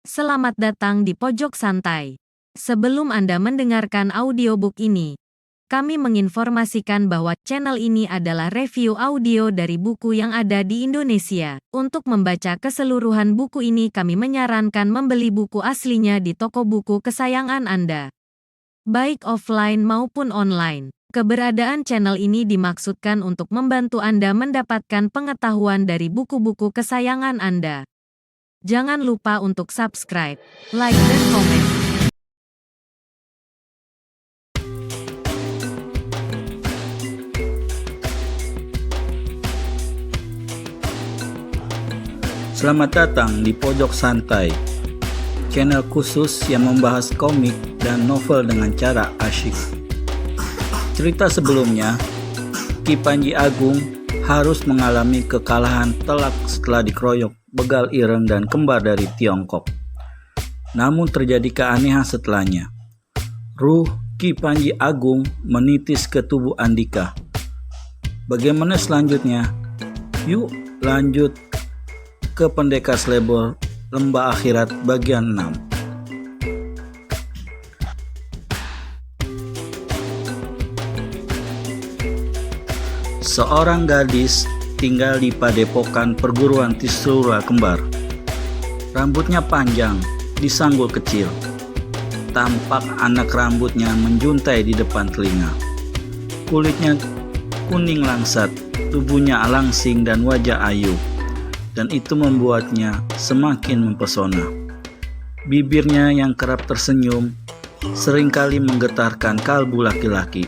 Selamat datang di Pojok Santai. Sebelum Anda mendengarkan audiobook ini, kami menginformasikan bahwa channel ini adalah review audio dari buku yang ada di Indonesia. Untuk membaca keseluruhan buku ini, kami menyarankan membeli buku aslinya di toko buku kesayangan Anda, baik offline maupun online. Keberadaan channel ini dimaksudkan untuk membantu Anda mendapatkan pengetahuan dari buku-buku kesayangan Anda. Jangan lupa untuk subscribe, like, dan komen. Selamat datang di Pojok Santai, channel khusus yang membahas komik dan novel dengan cara asyik. Cerita sebelumnya, Ki Panji Agung harus mengalami kekalahan telak setelah dikeroyok begal ireng dan kembar dari Tiongkok. Namun terjadi keanehan setelahnya. Ruh Ki Panji Agung menitis ke tubuh Andika. Bagaimana selanjutnya? Yuk lanjut ke Pendekar Slebor Lembah Akhirat bagian 6. Seorang gadis tinggal di padepokan perguruan Trisula Kembar. Rambutnya panjang, disanggul kecil. Tampak anak rambutnya menjuntai di depan telinga. Kulitnya kuning langsat, tubuhnya langsing dan wajah ayu. Dan itu membuatnya semakin mempesona. Bibirnya yang kerap tersenyum seringkali menggetarkan kalbu laki-laki.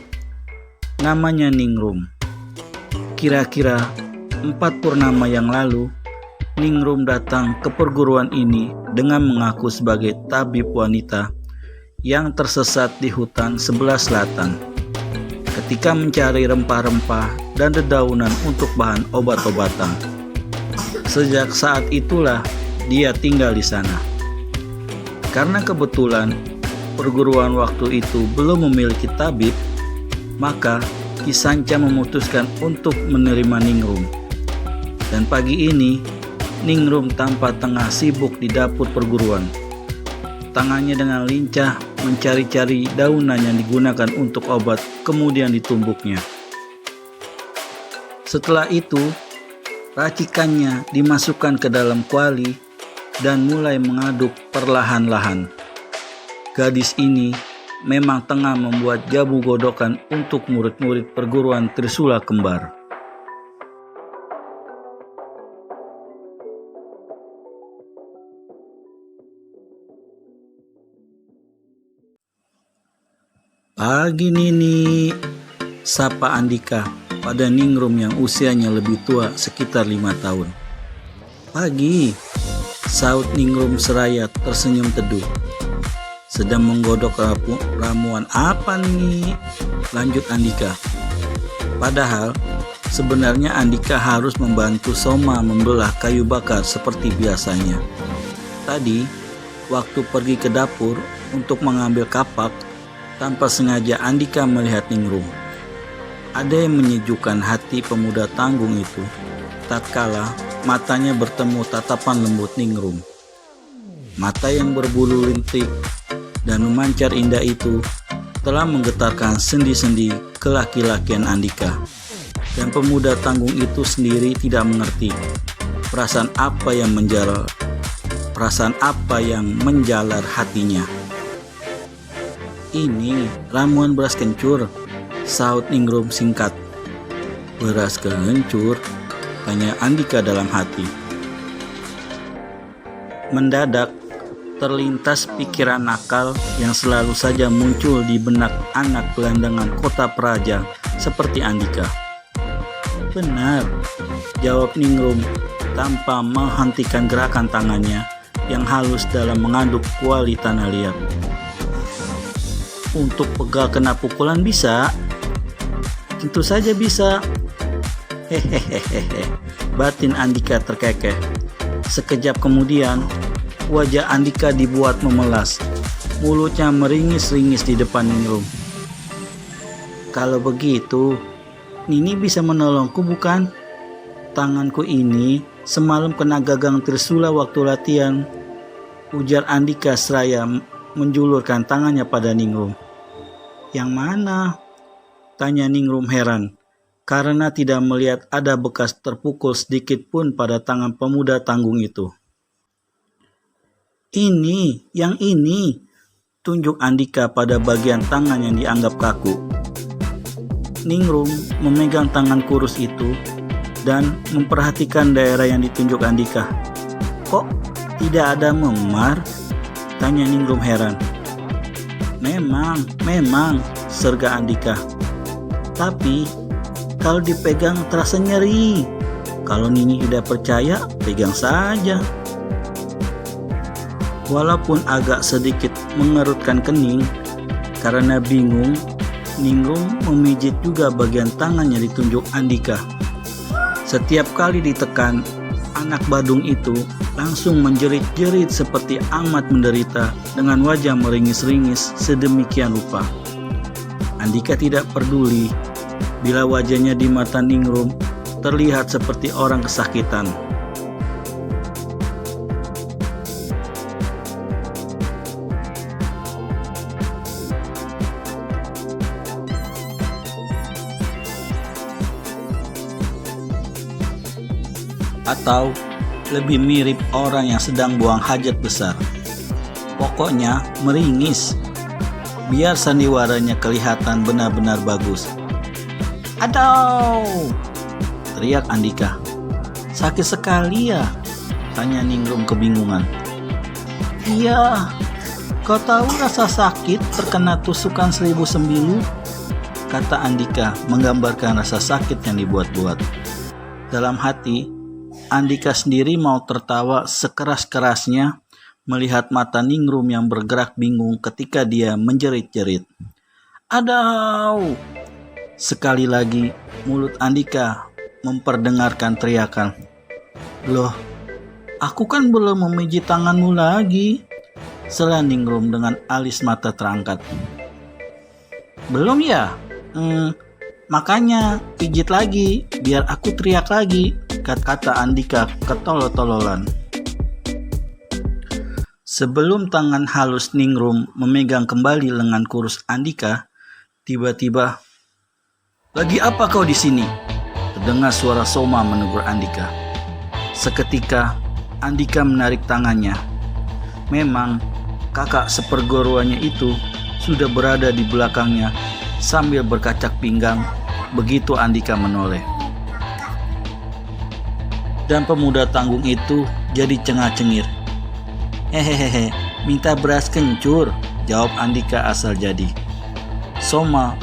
Namanya Ningrum. Kira-kira 4 purnama yang lalu, Ningrum datang ke perguruan ini dengan mengaku sebagai tabib wanita yang tersesat di hutan sebelah selatan. Ketika mencari rempah-rempah dan dedaunan untuk bahan obat-obatan. Sejak saat itulah dia tinggal di sana. Karena kebetulan perguruan waktu itu belum memiliki tabib, maka Ki Sanca memutuskan untuk menerima Ningrum. Dan pagi ini, Ningrum tampak tengah sibuk di dapur perguruan. Tangannya dengan lincah mencari-cari daunan yang digunakan untuk obat, kemudian ditumbuknya. Setelah itu, racikannya dimasukkan ke dalam kuali dan mulai mengaduk perlahan-lahan. Gadis ini memang tengah membuat jabu godokan untuk murid-murid perguruan Trisula Kembar. "Pagi Nini," sapa Andika pada Ningrum yang usianya lebih tua sekitar 5 tahun. "Pagi," saut Ningrum seraya tersenyum teduh. "Sedang menggodok ramuan apa nih?" lanjut Andika. Padahal sebenarnya Andika harus membantu Soma membelah kayu bakar seperti biasanya. Tadi waktu pergi ke dapur untuk mengambil kapak, tanpa sengaja Andika melihat Ningrum. Ada yang menyejukkan hati pemuda tanggung itu tatkala matanya bertemu tatapan lembut Ningrum. Mata yang berbulu lintik dan memancar indah itu telah menggetarkan sendi-sendi kelaki-lakian Andika. Dan pemuda tanggung itu sendiri tidak mengerti perasaan apa yang menjalar hatinya. "Ini ramuan beras kencur," saut Ningrum singkat. "Beras kencur?" tanya Andika dalam hati. Mendadak terlintas pikiran nakal yang selalu saja muncul di benak anak gelandangan kota Praja seperti Andika. "Benar," jawab Ningrum tanpa menghentikan gerakan tangannya yang halus dalam mengaduk kuali tanah liat. "Untuk pegal kena pukulan bisa?" "Tentu saja bisa." "Hehehehe," batin Andika terkekeh. Sekejap kemudian, wajah Andika dibuat memelas. Mulutnya meringis-ringis di depan Ningrum. "Kalau begitu, Nini bisa menolongku bukan? Tanganku ini semalam kena gagang Trisula waktu latihan." ujar Andika seraya menjulurkan tangannya pada Ningrum. Yang mana? Tanya Ningrum heran, karena tidak melihat ada bekas terpukul sedikit pun pada tangan pemuda tanggung itu. Ini, yang ini, tunjuk Andika pada bagian tangan yang dianggap kaku. Ningrum memegang tangan kurus itu dan memperhatikan daerah yang ditunjuk Andika. Kok tidak ada memar? Tanya Ningrum heran. Memang, serga Andika. Tapi kalau dipegang terasa nyeri. Kalau Nini tidak percaya, pegang saja. Walaupun agak sedikit mengerutkan kening karena bingung, Ningrum memijit juga bagian tangan yang ditunjuk Andika. Setiap kali ditekan, anak badung itu langsung menjerit-jerit seperti amat menderita dengan wajah meringis-ringis sedemikian rupa. Andika tidak peduli bila wajahnya di mata Ningrum terlihat seperti orang kesakitan. Atau lebih mirip orang yang sedang buang hajat besar. Pokoknya meringis, biar sandiwaranya kelihatan benar-benar bagus. Aduh! Teriak Andika. Sakit sekali ya? Tanya Ningrum kebingungan. Iya, kau tahu rasa sakit terkena tusukan 1000 sembilu? Kata Andika menggambarkan rasa sakit yang dibuat-buat. Dalam hati, Andika sendiri mau tertawa sekeras-kerasnya melihat mata Ningrum yang bergerak bingung ketika dia menjerit-jerit. Aduh! Sekali lagi mulut Andika memperdengarkan teriakan. Loh, aku kan belum memijit tanganmu lagi, sela Ningrum dengan alis mata terangkat. Belum ya? Makanya pijit lagi biar aku teriak lagi, kata Andika ketolol-tololan. Sebelum tangan halus Ningrum memegang kembali lengan kurus Andika, tiba-tiba, "Lagi apa kau di sini?" terdengar suara Soma menegur Andika. Seketika Andika menarik tangannya. Memang kakak seperguruannya itu sudah berada di belakangnya sambil berkacak pinggang begitu Andika menoleh. Dan pemuda tanggung itu jadi cengar-cengir. Hehehe, minta beras kencur, jawab Andika asal jadi. Soma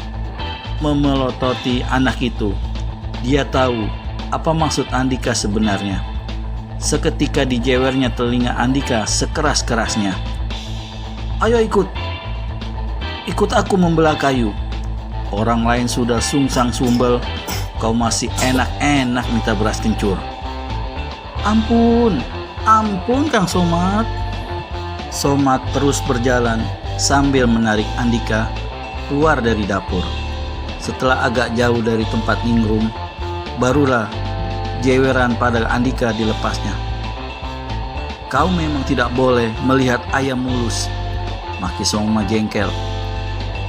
memelototi anak itu. Dia tahu apa maksud Andika sebenarnya. Seketika dijewernya telinga Andika sekeras-kerasnya. Ayo ikut aku membelah kayu. Orang lain sudah sungsang sumbel, kau masih enak-enak minta beras kencur. Ampun Kang Somat. Somat terus berjalan sambil menarik Andika keluar dari dapur. Setelah agak jauh dari tempat Ningrum, barulah jeweran pada Andika dilepasnya. Kau memang tidak boleh melihat ayam mulus, maki Soma jengkel.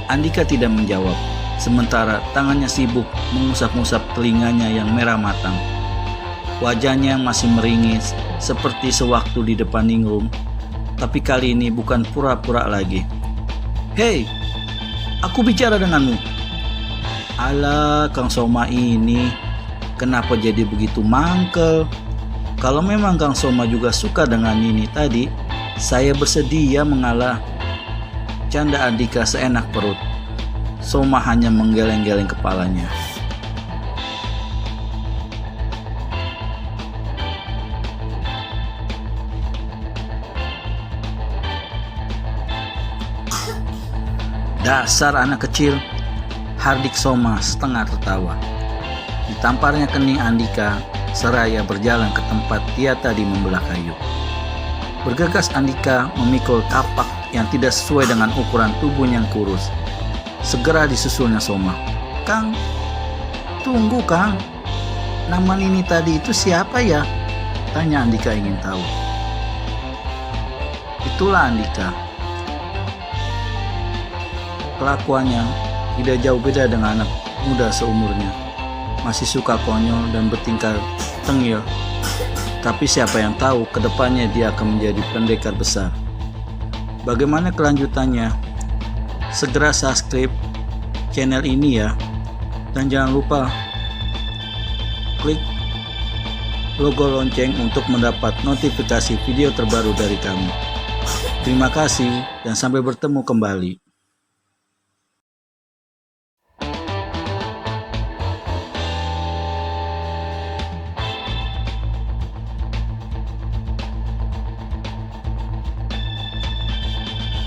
Andika tidak menjawab, sementara tangannya sibuk mengusap-ngusap telinganya yang merah matang. Wajahnya masih meringis seperti sewaktu di depan Ningrum, tapi kali ini bukan pura-pura lagi. Hei, aku bicara denganmu. Alah, Kang Soma ini kenapa jadi begitu mangkel? Kalau memang Kang Soma juga suka dengan Nini tadi, saya bersedia mengalah. Canda Andika seenak perut. Soma hanya menggeleng-geleng kepalanya. Dasar anak kecil, hardik Soma setengah tertawa. Ditamparnya kening Andika seraya berjalan ke tempat dia tadi membelah kayu. Bergegas Andika memikul kapak yang tidak sesuai dengan ukuran tubuhnya yang kurus. Segera disusulnya Soma. Kang, tunggu Kang. Nama Nini tadi itu siapa ya? Tanya Andika ingin tahu. Itulah Andika. Kelakuannya tidak jauh beda dengan anak muda seumurnya. Masih suka konyol dan bertingkah tengil. Tapi siapa yang tahu kedepannya dia akan menjadi pendekar besar. Bagaimana kelanjutannya? Segera subscribe channel ini ya. Dan jangan lupa klik logo lonceng untuk mendapat notifikasi video terbaru dari kami. Terima kasih dan sampai bertemu kembali.